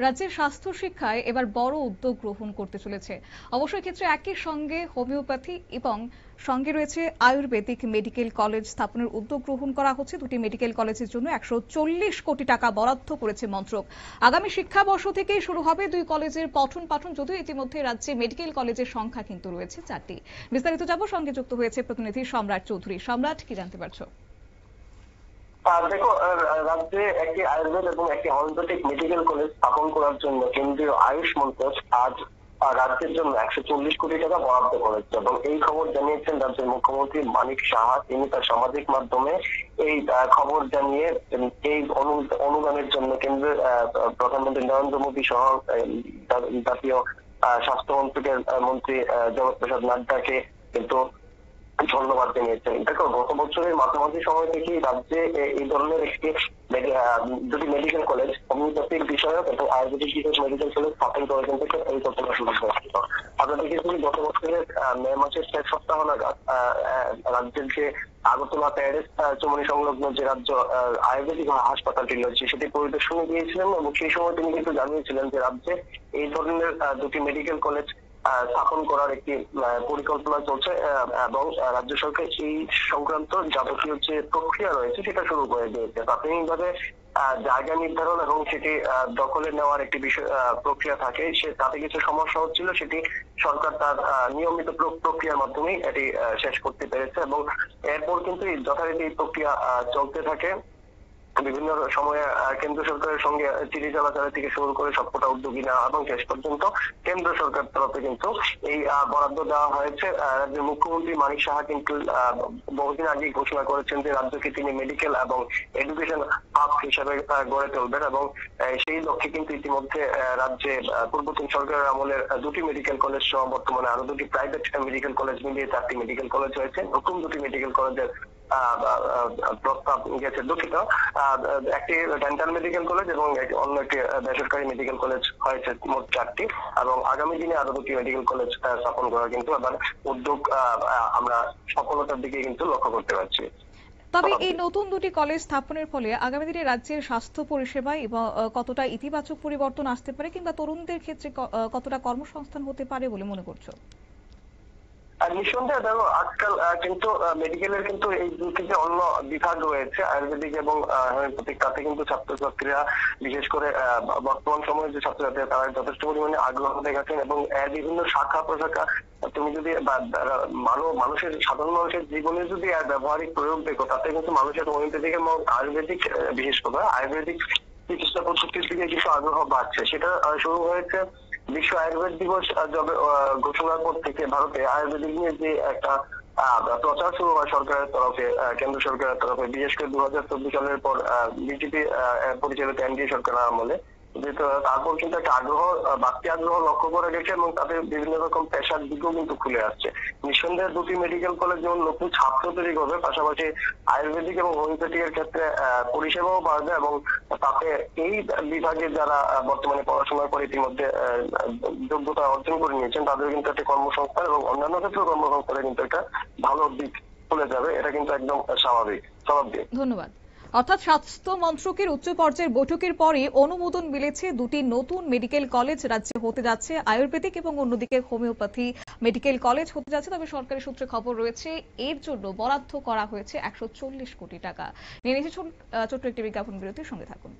রাজ্যের স্বাস্থ্য শিক্ষায় এবার বড় উদ্যোগ গ্রহণ করতে চলেছে। অবশ্যই ক্ষেত্রে একই সঙ্গে হোমিওপ্যাথি এবং সঙ্গে রয়েছে আয়ুর্বেদিক মেডিকেল কলেজ স্থাপনের উদ্যোগ গ্রহণ করা হচ্ছে। দুটি মেডিকেল কলেজের জন্য 140 কোটি টাকা বরাদ্দ করেছে মন্ত্রক। আগামী শিক্ষাবর্ষ থেকেই শুরু হবে দুই কলেজের পঠন পাঠন, যদিও ইতিমধ্যে রাজ্যে মেডিকেল কলেজের সংখ্যা কিন্তু রয়েছে 4টি। বিস্তারিত যাব, সঙ্গে যুক্ত হয়েছে প্রতিনিধি সম্রাট চৌধুরী। সম্রাট, কি জানতে পারছো? দেখো, রাজ্যে একটি আয়ুর্বেদ এবং একটি হোমিওপ্যাথিক মেডিকেল কলেজ স্থাপন করার জন্য কেন্দ্রীয় আয়ুষ মন্ত্রক আজ রাজ্যের জন্য 140 কোটি টাকা বরাদ্দ করেছে এবং এই খবর জানিয়েছেন রাজ্যের মুখ্যমন্ত্রী মানিক সাহা। তিনি তার সামাজিক মাধ্যমে এই খবর জানিয়ে এই অনুদানের জন্য কেন্দ্রের প্রধানমন্ত্রী নরেন্দ্র মোদী সহ জাতীয় স্বাস্থ্য মন্ত্রকের মন্ত্রী জগৎ প্রসাদ নাড্ডাকে কিন্তু ধন্যবাদ জানিয়েছেন। দেখো, গত বছরের মাঝামাঝি সময় থেকেই রাজ্যে এই ধরনের একটি দুটি মেডিকেল কলেজ, হোমিওপ্যাথিক বিষয়ক এবং আয়ুর্বেদিক বিষয়ক মেডিকেল কলেজ স্থাপন করার জন্য পরিকল্পনা শুরু হয়েছিল। আমরা দেখেছি গত বছরের মে মাসের শেষ সপ্তাহ নাগাদ রাজ্যের যে আগরতলা প্যারিস চৌমুহনী সংলগ্ন যে রাজ্য আয়ুর্বেদিক হাসপাতালটি রয়েছে সেটি পরিদর্শনে গিয়েছিলেন এবং সেই সময় তিনি কিন্তু জানিয়েছিলেন যে রাজ্যে এই ধরনের দুটি মেডিকেল কলেজ স্থাপন করার একটি পরিকল্পনা চলছে এবং রাজ্য সরকার এই সংক্রান্ত যাবতীয় যে প্রক্রিয়া রয়েছে সেটা শুরু করে দিয়েছে। প্রাথমিকভাবে জায়গা নির্ধারণ এবং সেটি দখলে নেওয়ার একটি বিষয় প্রক্রিয়া থাকে, তাতে কিছু সমস্যা হচ্ছিল, সেটি সরকার তার নিয়মিত প্রক্রিয়ার মাধ্যমেই এটি শেষ করতে পেরেছে এবং এরপর কিন্তু যথারীতি এই প্রক্রিয়া চলতে থাকে। বিভিন্ন সময়ে কেন্দ্র সরকারের সঙ্গে চিঠি চলাচল থেকে শুরু করে সবকটা উদ্যোগী নেওয়া এবং শেষ পর্যন্ত কেন্দ্র সরকার তরফে কিন্তু এই বরাদ্দ দেওয়া হয়েছে। রাজ্যের মুখ্যমন্ত্রী মানিক সাহা কিন্তু বহুদিন আগে ঘোষণা করেছেন যে রাজ্যকে তিনি মেডিকেল এবং এডুকেশন হাব হিসাবে গড়ে তুলবেন এবং সেই লক্ষ্যে কিন্তু ইতিমধ্যে রাজ্যে পূর্বতন সরকারের আমলের দুটি মেডিকেল কলেজ সহ বর্তমানে আরো দুটি প্রাইভেট মেডিকেল কলেজ মিলিয়ে 4টি মেডিকেল কলেজ হয়েছে। নতুন দুটি মেডিকেল কলেজের প্রস্তাব গেছে। দুঃখিত, একটি ডেন্টাল মেডিকেল কলেজ এবং অন্য একটি বেসরকারি মেডিকেল কলেজ হয়েছে, মোট 4টি এবং আগামী দিনে আরো দুটি মেডিকেল কলেজ স্থাপন করা কিন্তু আবার উদ্যোগ আমরা সফলতার দিকে কিন্তু লক্ষ্য করতে পারছি। তবে এই নতুন দুটি কলেজ স্থাপনের ফলে আগামী দিনে রাজ্যের স্বাস্থ্য পরিষেবায় এবং কতটা ইতিবাচক পরিবর্তন আসতে পারে কিংবা তরুণদের ক্ষেত্রে কতটা কর্মসংস্থান হতে পারে বলে মনে করছো? নিঃসন্দেহে দেখো, আজকাল কিন্তু মেডিকেলের কিন্তু এই দুটি যে অন্য বিভাগ রয়েছে আয়ুর্বেদিক এবং হোমিওপ্যাথিক, তাতে কিন্তু ছাত্রছাত্রীরা বিশেষ করে বর্তমান সময়ে যে ছাত্রছাত্রীরা তারা যথেষ্ট পরিমাণে আগ্রহ দেখাচ্ছেন এবং এর বিভিন্ন শাখা প্রশাখা তুমি যদি মানুষের সাধারণ মানুষের জীবনে যদি এর ব্যবহারিক প্রয়োগ দেখো, তাতে কিন্তু মানুষের হোমিওপ্যাথিক এবং আয়ুর্বেদিক বিশেষ করে আয়ুর্বেদিক চিকিৎসা পদ্ধতির দিকে কিছু আগ্রহ বাড়ছে। সেটা শুরু হয়েছে বিশ্ব আয়ুর্বেদ দিবস ঘোষণার পর থেকে ভারতে আয়ুর্বেদিক নিয়ে যে একটা প্রচার শুরু হয় সরকারের তরফে, কেন্দ্র সরকারের তরফে, বিশেষ করে 2014 সালের পর বিজেপি পরিচালিত এনডিএ সরকারের আমলে। তারপর কিন্তু একটা বাড়তি আগ্রহ লক্ষ্য করা গেছে এবং তাদের বিভিন্ন রকম পেশার দিকেও কিন্তু খুলে আসছে। নিঃসন্দেহে দুটি মেডিকেল কলেজ যেমন নতুন ছাত্র তৈরি করবে, পাশাপাশি আয়ুর্বেদিক এবং হোমিওপ্যাথিকের ক্ষেত্রে পরিষেবাও বাড়বে এবং তাতে এই বিভাগে যারা বর্তমানে পড়াশোনা করে ইতিমধ্যে যোগ্যতা অর্জন করে নিয়েছেন তাদের কিন্তু একটা কর্মসংস্থান এবং অন্যান্য ক্ষেত্রে কর্মসংস্থানে কিন্তু একটা ভালো দিক খুলে যাবে, এটা কিন্তু একদম স্বাভাবিক। ধন্যবাদ। অর্থাৎ স্বাস্থ্য মন্ত্রকের উচ্চ পর্যায়ের বৈঠকের পরে অনুমোদন মিলেছে দুটি নতুন মেডিকেল কলেজ রাজ্যে হতে যাচ্ছে, আয়ুর্বেদিক এবং অন্যদিকে হোমিওপ্যাথি মেডিকেল কলেজ হতে যাচ্ছে। তবে সরকারি সূত্রে খবর রয়েছে এর জন্য বরাদ্দ করা হয়েছে 140 কোটি টাকা। নিয়ে নিয়েছে ছোট্ট একটি বিজ্ঞাপন বিরতির সঙ্গে থাকুন।